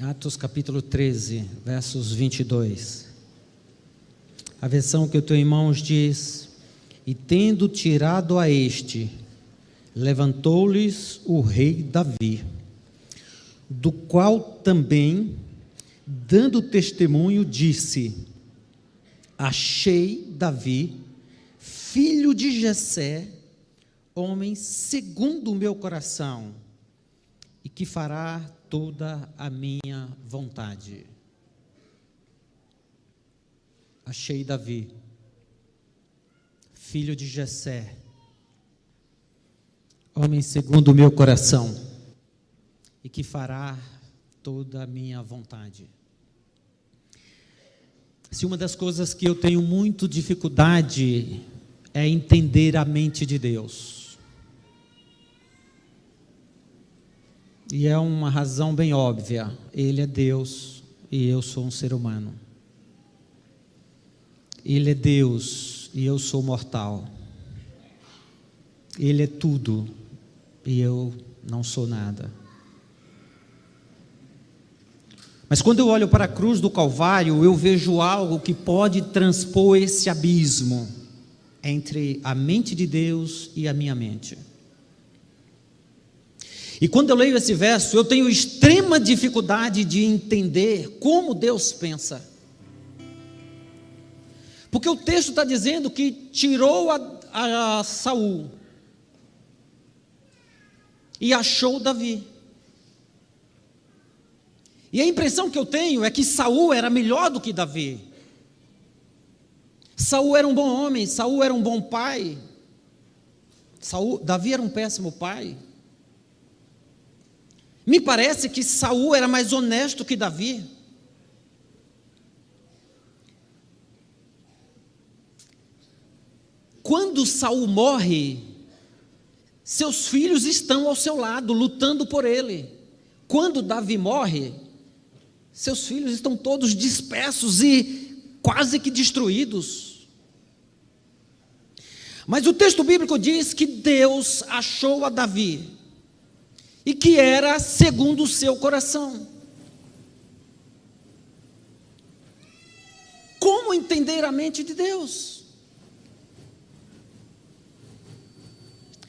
Atos capítulo 13, versos 22. A versão que eu tenho em mãos diz: E tendo tirado a este, levantou-lhes o rei Davi, do qual também, dando testemunho, disse: Achei Davi, filho de Jessé, homem segundo o meu coração, e que fará toda a minha vontade. Achei Davi, filho de Jessé, homem segundo o meu coração, e que fará toda a minha vontade. Se uma das coisas que eu tenho muito dificuldade é entender a mente de Deus. E é uma razão bem óbvia: Ele é Deus e eu sou um ser humano. Ele é Deus e eu sou mortal. Ele é tudo e eu não sou nada. Mas quando eu olho para a cruz do Calvário, eu vejo algo que pode transpor esse abismo entre a mente de Deus e a minha mente. E quando eu leio esse verso, eu tenho extrema dificuldade de entender como Deus pensa. Porque o texto está dizendo que tirou a Saul e achou Davi. E a impressão que eu tenho é que Saul era melhor do que Davi. Saul era um bom homem, Saul era um bom pai. Davi era um péssimo pai. Me parece que Saul era mais honesto que Davi. Quando Saul morre, seus filhos estão ao seu lado, lutando por ele. Quando Davi morre, seus filhos estão todos dispersos e quase que destruídos. Mas o texto bíblico diz que Deus achou a Davi, e que era segundo o seu coração. Como entender a mente de Deus?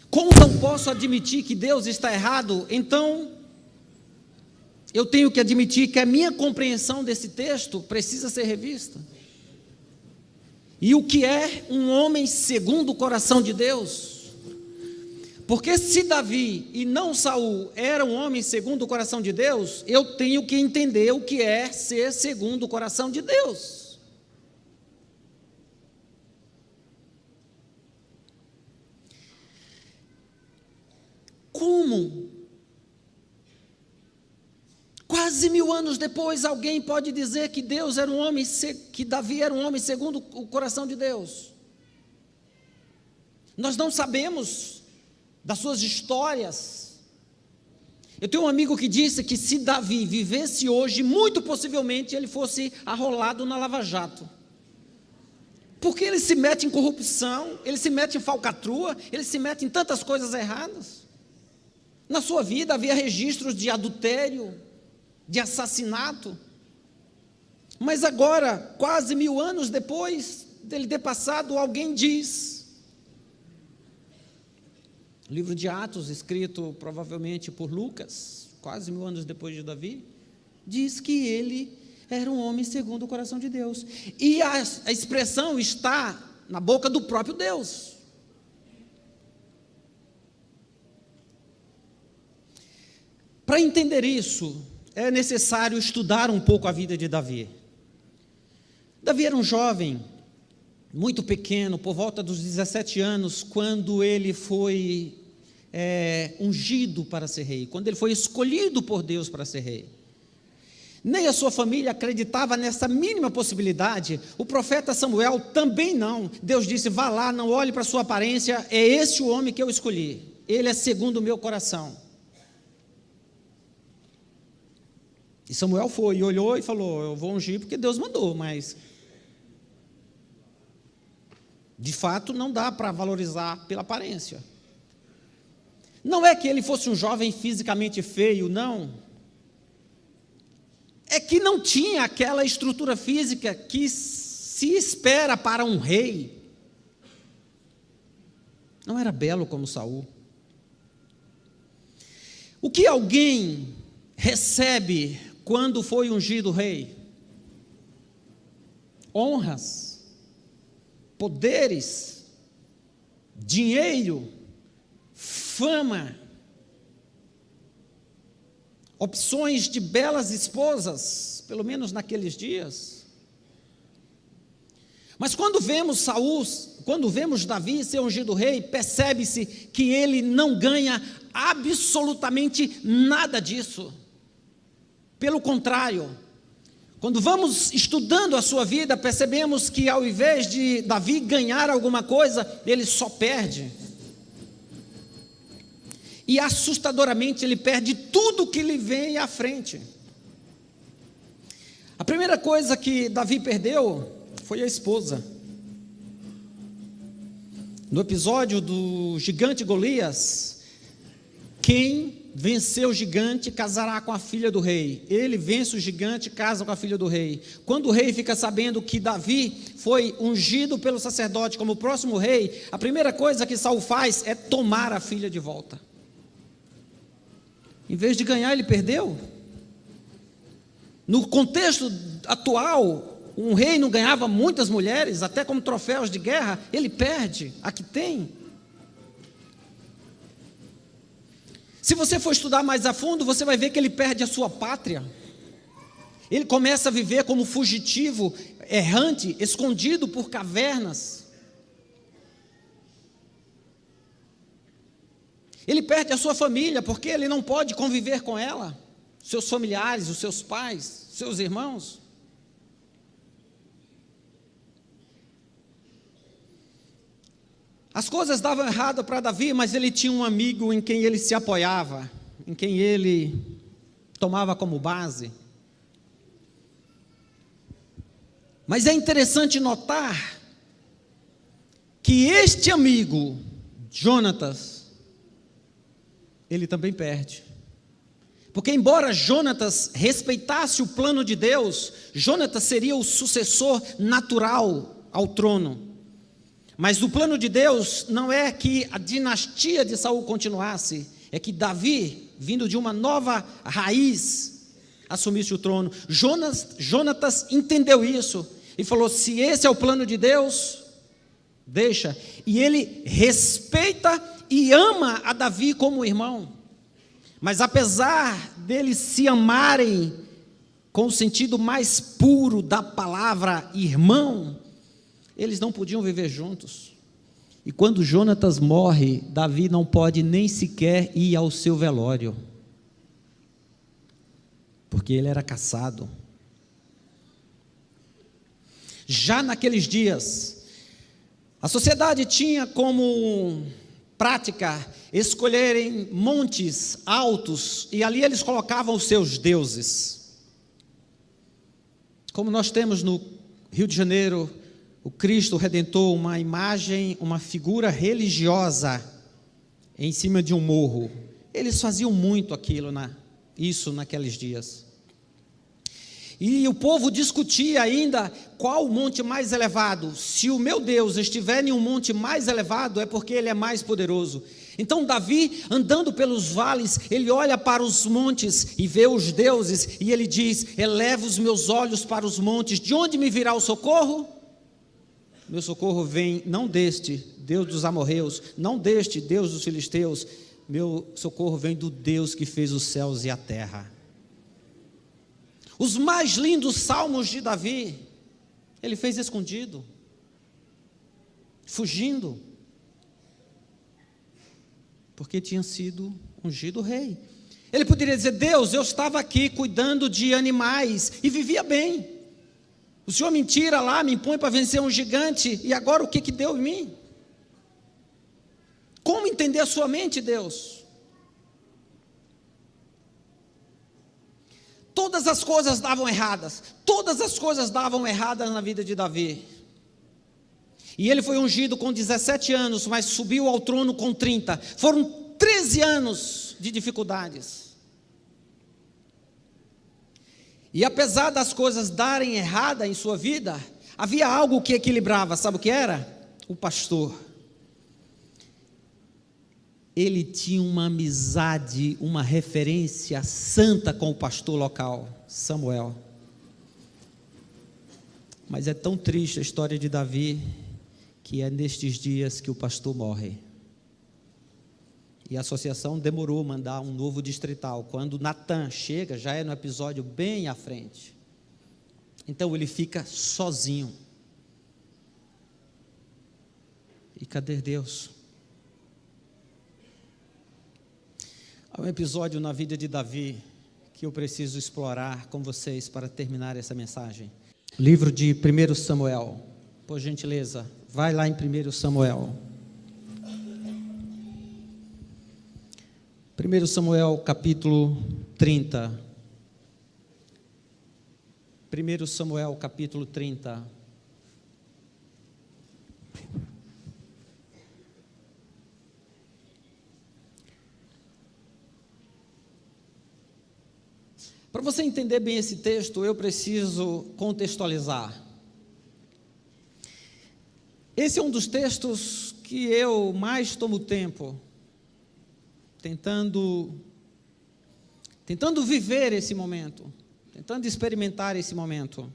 Como não posso admitir que Deus está errado, então eu tenho que admitir que a minha compreensão desse texto precisa ser revista. E o que é um homem segundo o coração de Deus? Porque se Davi e não Saul era um homem segundo o coração de Deus, eu tenho que entender o que é ser segundo o coração de Deus. Como? Quase 1000 anos depois, alguém pode dizer que Deus era um homem, que Davi era um homem segundo o coração de Deus? Nós não sabemos das suas histórias. Eu tenho um amigo que disse que se Davi vivesse hoje, muito possivelmente ele fosse arrolado na Lava Jato. Porque ele se mete em corrupção, ele se mete em falcatrua, ele se mete em tantas coisas erradas. Na sua vida havia registros de adultério, de assassinato. Mas agora, quase 1000 anos depois dele ter passado, alguém diz... O livro de Atos, escrito provavelmente por Lucas, quase 1000 anos depois de Davi, diz que ele era um homem segundo o coração de Deus. E a expressão está na boca do próprio Deus. Para entender isso, é necessário estudar um pouco a vida de Davi. Davi era um jovem, muito pequeno, por volta dos 17 anos, quando ele foi ungido para ser rei, quando ele foi escolhido por Deus para ser rei. Nem a sua família acreditava nessa mínima possibilidade, o profeta Samuel também não. Deus disse: vá lá, não olhe para a sua aparência, é esse o homem que eu escolhi, ele é segundo o meu coração. E Samuel foi, e olhou e falou: eu vou ungir porque Deus mandou, mas... de fato, não dá para valorizar pela aparência. Não é que ele fosse um jovem fisicamente feio, não. é que não tinha aquela estrutura física que se espera para um rei. Não era belo como Saul. O que alguém recebe quando foi ungido rei? Honras, poderes, dinheiro, fama, opções de belas esposas, pelo menos naqueles dias. Mas quando vemos Davi ser ungido rei, percebe-se que ele não ganha absolutamente nada disso. Pelo contrário, quando vamos estudando a sua vida, percebemos que ao invés de Davi ganhar alguma coisa, ele só perde. E assustadoramente ele perde tudo que lhe vem à frente. A primeira coisa que Davi perdeu foi a esposa. No episódio do gigante Golias, quem venceu o gigante casará com a filha do rei. Ele vence o gigante, casa com a filha do rei. Quando o rei fica sabendo que Davi foi ungido pelo sacerdote como o próximo rei, a primeira coisa que Saul faz é tomar a filha de volta. Em vez de ganhar, ele perdeu. No contexto atual, um rei não ganhava muitas mulheres, até como troféus de guerra, ele perde a que tem. Se você for estudar mais a fundo, você vai ver que ele perde a sua pátria. Ele começa a viver como fugitivo, errante, escondido por cavernas. Ele perde a sua família, porque ele não pode conviver com ela, seus familiares, os seus pais, seus irmãos. As coisas davam errado para Davi, mas ele tinha um amigo em quem ele se apoiava, em quem ele tomava como base. Mas é interessante notar que este amigo, Jonatas, ele também perde. Porque embora Jonatas respeitasse o plano de Deus, Jonatas seria o sucessor natural ao trono. Mas o plano de Deus não é que a dinastia de Saul continuasse, é que Davi, vindo de uma nova raiz, assumisse o trono. Jonatas entendeu isso e falou: se esse é o plano de Deus, deixa. E ele respeita e ama a Davi como irmão. Mas apesar deles se amarem com o sentido mais puro da palavra irmão, eles não podiam viver juntos. E quando Jonatas morre, Davi não pode nem sequer ir ao seu velório, porque ele era caçado. Já naqueles dias, a sociedade tinha como prática escolherem montes altos, e ali eles colocavam os seus deuses. Como nós temos no Rio de Janeiro, o Cristo Redentor, uma imagem, uma figura religiosa em cima de um morro. Eles faziam muito isso naqueles dias. E o povo discutia ainda qual o monte mais elevado. Se o meu Deus estiver em um monte mais elevado, é porque ele é mais poderoso. Então Davi, andando pelos vales, ele olha para os montes e vê os deuses, e ele diz: eleva os meus olhos para os montes, de onde me virá o socorro? Meu socorro vem não deste Deus dos amorreus, não deste Deus dos filisteus, meu socorro vem do Deus que fez os céus e a terra. Os mais lindos salmos de Davi, ele fez escondido, fugindo, porque tinha sido ungido rei. Ele poderia dizer: Deus, eu estava aqui cuidando de animais e vivia bem. O Senhor me tira lá, me impõe para vencer um gigante, e agora o que deu em mim? Como entender a sua mente, Deus? Todas as coisas davam erradas, todas as coisas davam erradas na vida de Davi. E ele foi ungido com 17 anos, mas subiu ao trono com 30. Foram 13 anos de dificuldades. E apesar das coisas darem errada em sua vida, havia algo que equilibrava, sabe o que era? O pastor. Ele tinha uma amizade, uma referência santa com o pastor local, Samuel. Mas é tão triste a história de Davi, que é nestes dias que o pastor morre. E a associação demorou a mandar um novo distrital. Quando Natan chega, já é no episódio bem à frente. Então ele fica sozinho. E cadê Deus? Há um episódio na vida de Davi que eu preciso explorar com vocês para terminar essa mensagem. Livro de 1 Samuel. Por gentileza, vai lá em 1 Samuel. 1 Samuel capítulo 30. 1 Samuel capítulo 30. Para você entender bem esse texto, eu preciso contextualizar. Esse é um dos textos que eu mais tomo tempo tentando viver esse momento, tentando experimentar esse momento.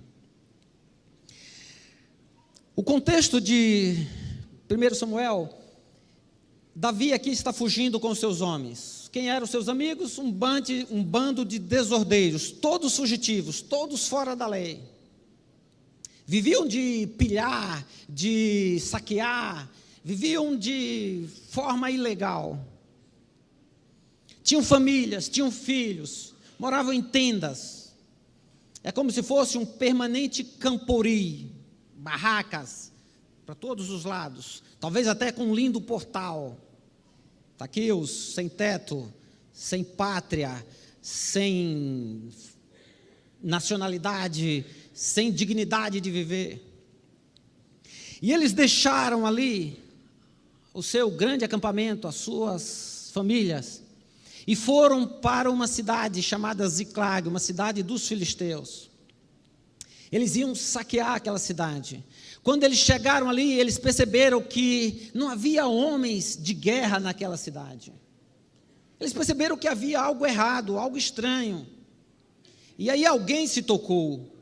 O contexto de 1 Samuel, Davi aqui está fugindo com seus homens. Quem eram os seus amigos? Um bando de desordeiros, todos fugitivos, todos fora da lei. Viviam de pilhar, de saquear, viviam de forma ilegal. Tinham famílias, tinham filhos, moravam em tendas. É como se fosse um permanente campori, barracas para todos os lados, talvez até com um lindo portal. Está aqui os sem teto, sem pátria, sem nacionalidade, sem dignidade de viver. E eles deixaram ali o seu grande acampamento, as suas famílias, e foram para uma cidade chamada Ziclag, uma cidade dos filisteus. Eles iam saquear aquela cidade. Quando eles chegaram ali, eles perceberam que não havia homens de guerra naquela cidade. Eles perceberam que havia algo errado, algo estranho. E aí alguém se tocou.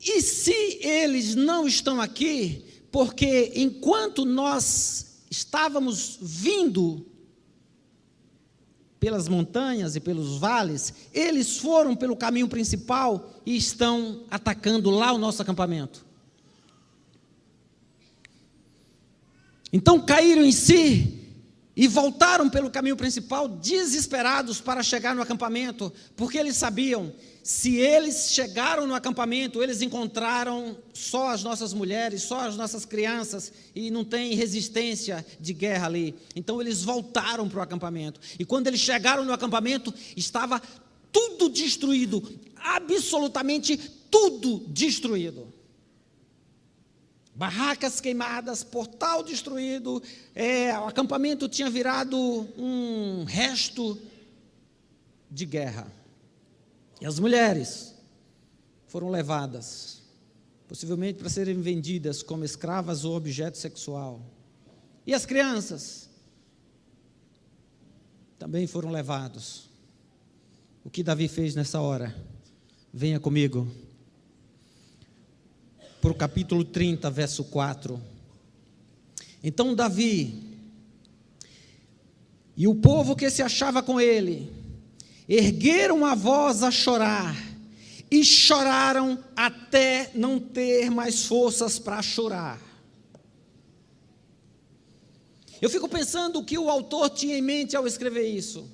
E se eles não estão aqui, porque enquanto nós estávamos vindo pelas montanhas e pelos vales, eles foram pelo caminho principal e estão atacando lá o nosso acampamento. Então caíram em si e voltaram pelo caminho principal, desesperados para chegar no acampamento, porque eles sabiam, se eles chegaram no acampamento, eles encontraram só as nossas mulheres, só as nossas crianças, e não tem resistência de guerra ali. Então eles voltaram para o acampamento, e quando eles chegaram no acampamento, estava tudo destruído, absolutamente tudo destruído. Barracas queimadas, portal destruído, o acampamento tinha virado um resto de guerra. E as mulheres foram levadas, possivelmente para serem vendidas como escravas ou objeto sexual. E as crianças também foram levados. O que Davi fez nessa hora? Venha comigo para o capítulo 30, verso 4. Então Davi e o povo que se achava com ele ergueram a voz a chorar, e choraram até não ter mais forças para chorar. Eu fico pensando o que o autor tinha em mente ao escrever isso.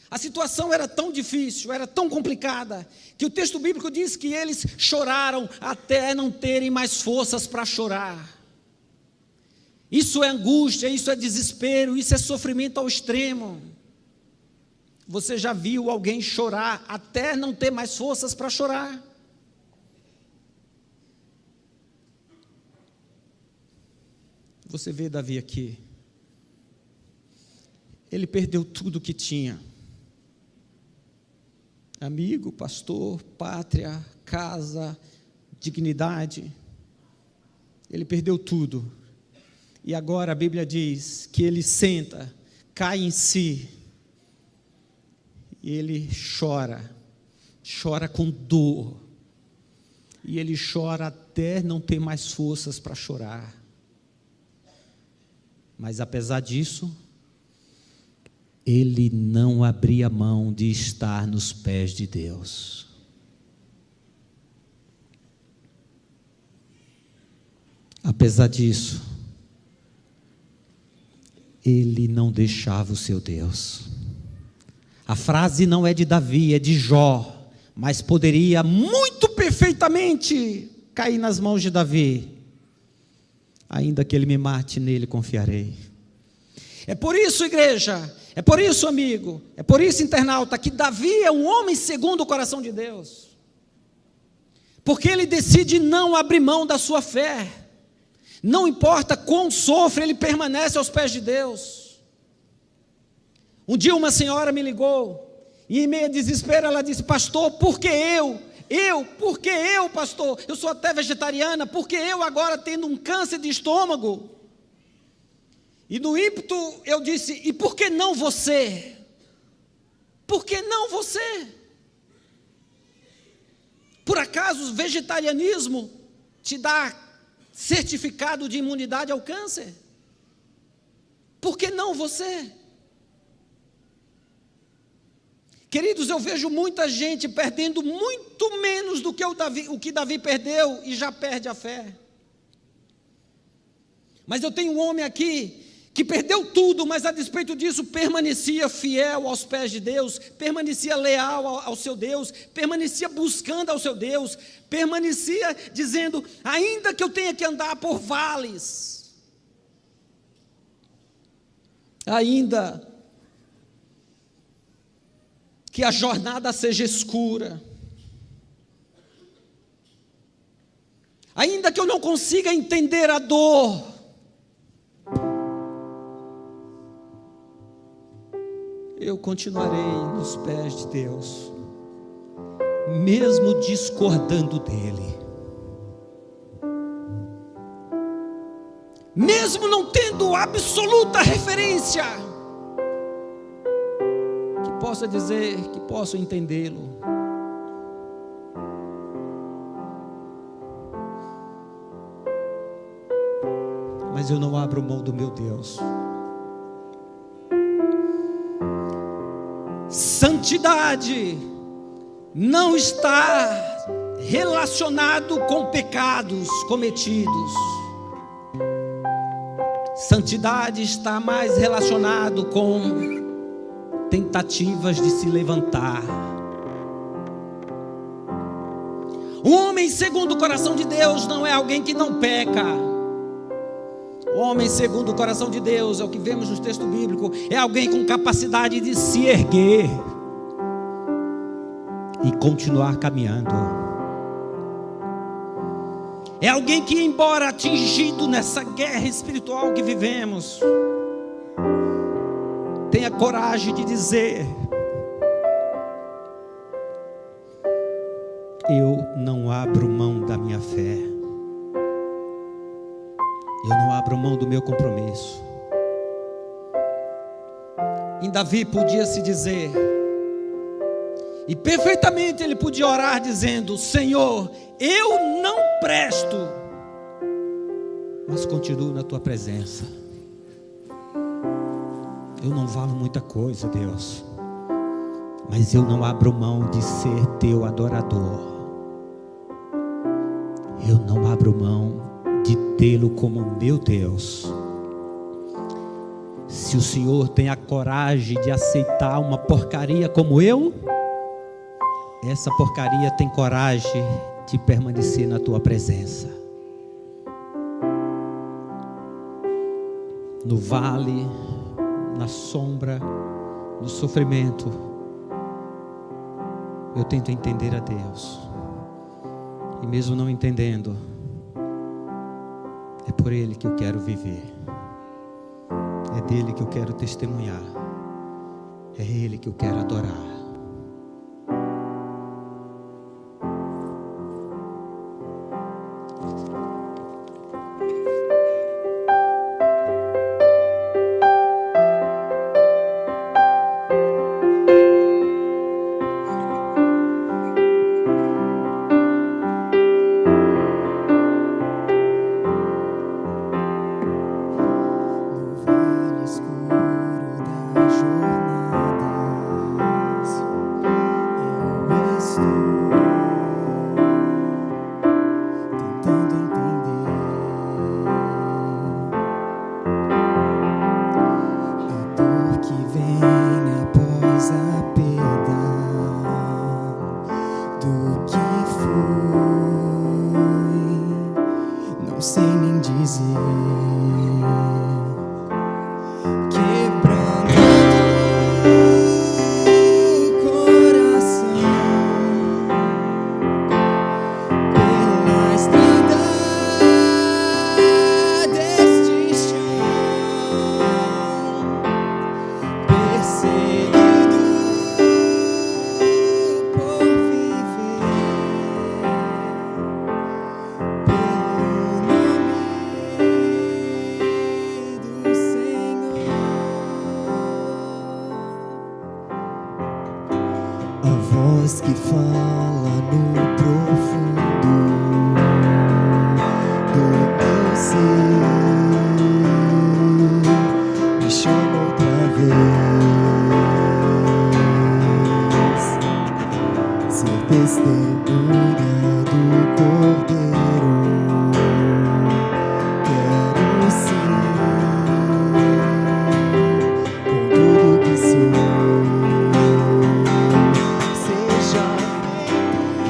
A situação era tão difícil, era tão complicada, que o texto bíblico diz que eles choraram até não terem mais forças para chorar. Isso é angústia, isso é desespero, isso é sofrimento ao extremo. Você já viu alguém chorar até não ter mais forças para chorar? Você vê Davi aqui. Ele perdeu tudo o que tinha. amigo, pastor, pátria, casa, dignidade. Ele perdeu tudo. E agora a Bíblia diz que ele senta, cai em si, e ele chora com dor, e ele chora até não ter mais forças para chorar. Mas apesar disso, ele não abria mão de estar nos pés de Deus. Apesar disso, ele não deixava o seu Deus. A frase não é de Davi, é de Jó, mas poderia muito perfeitamente cair nas mãos de Davi. Ainda que ele me mate, nele confiarei. É por isso, igreja, é por isso, amigo, é por isso, internauta, que Davi é um homem segundo o coração de Deus. Porque ele decide não abrir mão da sua fé. Não importa quão sofre, ele permanece aos pés de Deus. Um dia uma senhora me ligou, e em meio a desespero ela disse: pastor, por que eu? Por que eu, pastor? Eu sou até vegetariana, por que eu agora tendo um câncer de estômago? E no ímpeto eu disse: e por que não você? Por que não você? Por acaso o vegetarianismo te dá certificado de imunidade ao câncer? Por que não você? Queridos, eu vejo muita gente perdendo muito menos do que o que Davi perdeu e já perde a fé. Mas eu tenho um homem aqui que perdeu tudo, mas a despeito disso permanecia fiel aos pés de Deus, permanecia leal ao seu Deus, permanecia buscando ao seu Deus, permanecia dizendo: ainda que eu tenha que andar por vales, ainda que a jornada seja escura, ainda que eu não consiga entender a dor, eu continuarei nos pés de Deus, mesmo discordando dele, mesmo não tendo absoluta referência, que possa dizer, que posso entendê-lo. Mas eu não abro mão do meu Deus. Santidade não está relacionado com pecados cometidos. Santidade está mais relacionado com tentativas de se levantar. Um homem segundo o coração de Deus não é alguém que não peca. O homem segundo o coração de Deus, é o que vemos no texto bíblico, é alguém com capacidade de se erguer e continuar caminhando. É alguém que, embora atingido nessa guerra espiritual que vivemos, tenha coragem de dizer: eu não abro mão da minha fé. Eu não abro mão do meu compromisso. Em Davi podia se dizer, e perfeitamente ele podia orar dizendo: Senhor, eu não presto, mas continuo na tua presença. Eu não valo muita coisa, Deus, mas eu não abro mão de ser teu adorador. Eu não abro mão de tê-lo como meu Deus. Se o Senhor tem a coragem de aceitar uma porcaria como eu, essa porcaria tem coragem de permanecer na tua presença. No vale, na sombra, no sofrimento, eu tento entender a Deus. E mesmo não entendendo, é por Ele que eu quero viver. É dele que eu quero testemunhar. É Ele que eu quero adorar. a voz que fala no profundo do meu ser me chama outra vez, ser testemunha do Cordeiro. Quero sim, com tudo que sou, seja feito teu querer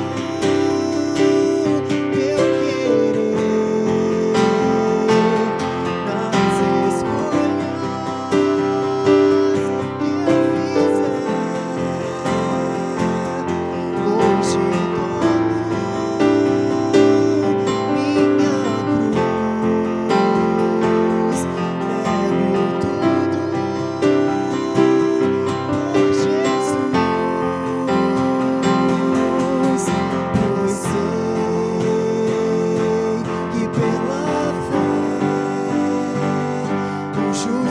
nas escolhas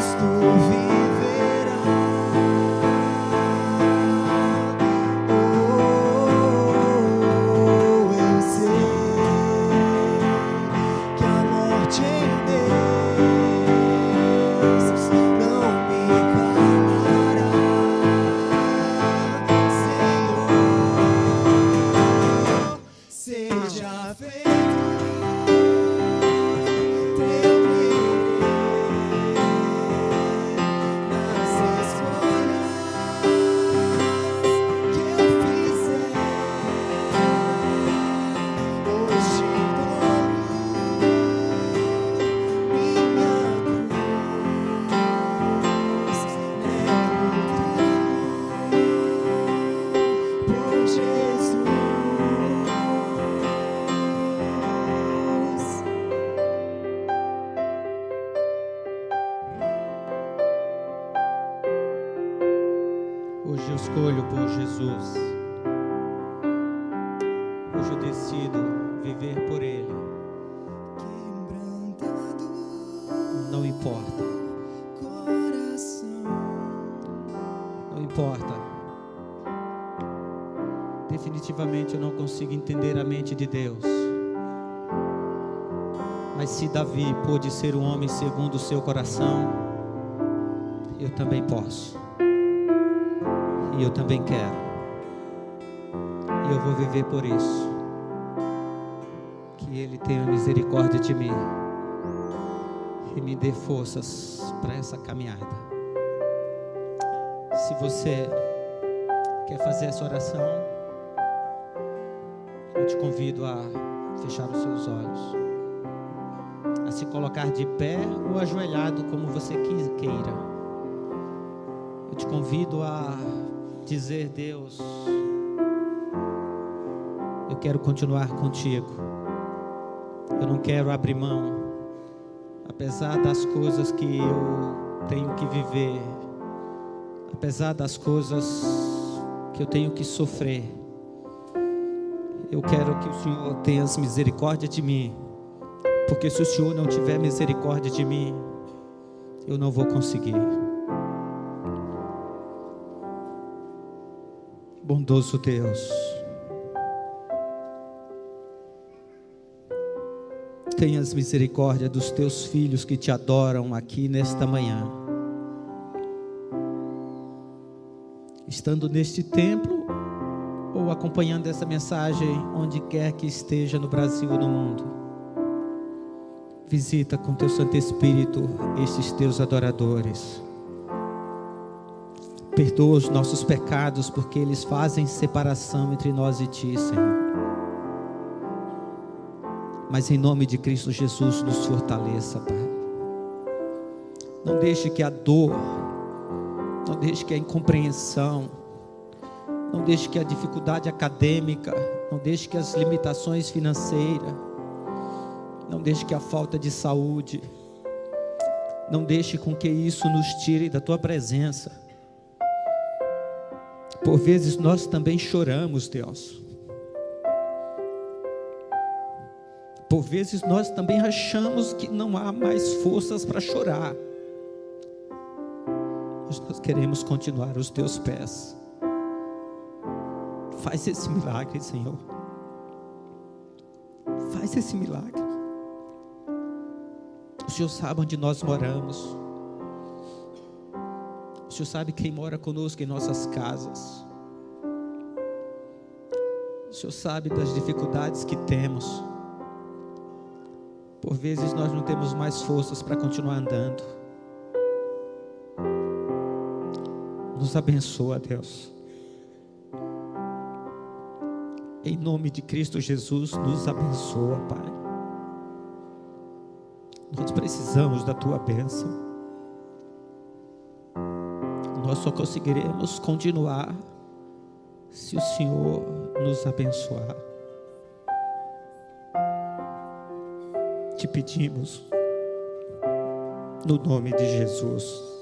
que eu fizer. Hoje Hoje eu escolho por Jesus. Hoje eu decido viver por Ele. Não importa. Não importa. Definitivamente eu não consigo entender a mente de Deus. Mas se Davi pôde ser um homem segundo o seu coração, eu também posso. E eu também quero. E eu vou viver por isso. Que Ele tenha misericórdia de mim. E me dê forças para essa caminhada. Se você quer fazer essa oração, eu te convido a fechar os seus olhos. A se colocar de pé ou ajoelhado, como você queira. Eu te convido a dizer: Deus, eu quero continuar contigo. Eu não quero abrir mão, apesar das coisas que eu tenho que viver, apesar das coisas que eu tenho que sofrer. Eu quero que o Senhor tenha misericórdia de mim, porque se o Senhor não tiver misericórdia de mim, eu não vou conseguir. Bondoso Deus, tenhas misericórdia dos teus filhos que te adoram aqui nesta manhã. Estando neste templo ou acompanhando essa mensagem onde quer que esteja no Brasil ou no mundo, visita com teu Santo Espírito estes teus adoradores. Perdoa os nossos pecados, porque eles fazem separação entre nós e Ti, Senhor. Mas em nome de Cristo Jesus, nos fortaleça, Pai. Não deixe que a dor, não deixe que a incompreensão, não deixe que a dificuldade acadêmica, não deixe que as limitações financeiras, não deixe que a falta de saúde, não deixe com que isso nos tire da Tua presença. Por vezes nós também choramos, Deus. Por vezes nós também achamos que não há mais forças para chorar. Mas nós queremos continuar aos Teus pés. Faz esse milagre, Senhor. Faz esse milagre. O Senhor sabe onde nós moramos. O Senhor sabe quem mora conosco em nossas casas. O Senhor sabe das dificuldades que temos. Por vezes nós não temos mais forças para continuar andando. Nos abençoa, Deus. Em nome de Cristo Jesus, nos abençoa, Pai. Nós precisamos da Tua bênção. Nós só conseguiremos continuar se o Senhor nos abençoar. Te pedimos, no nome de Jesus.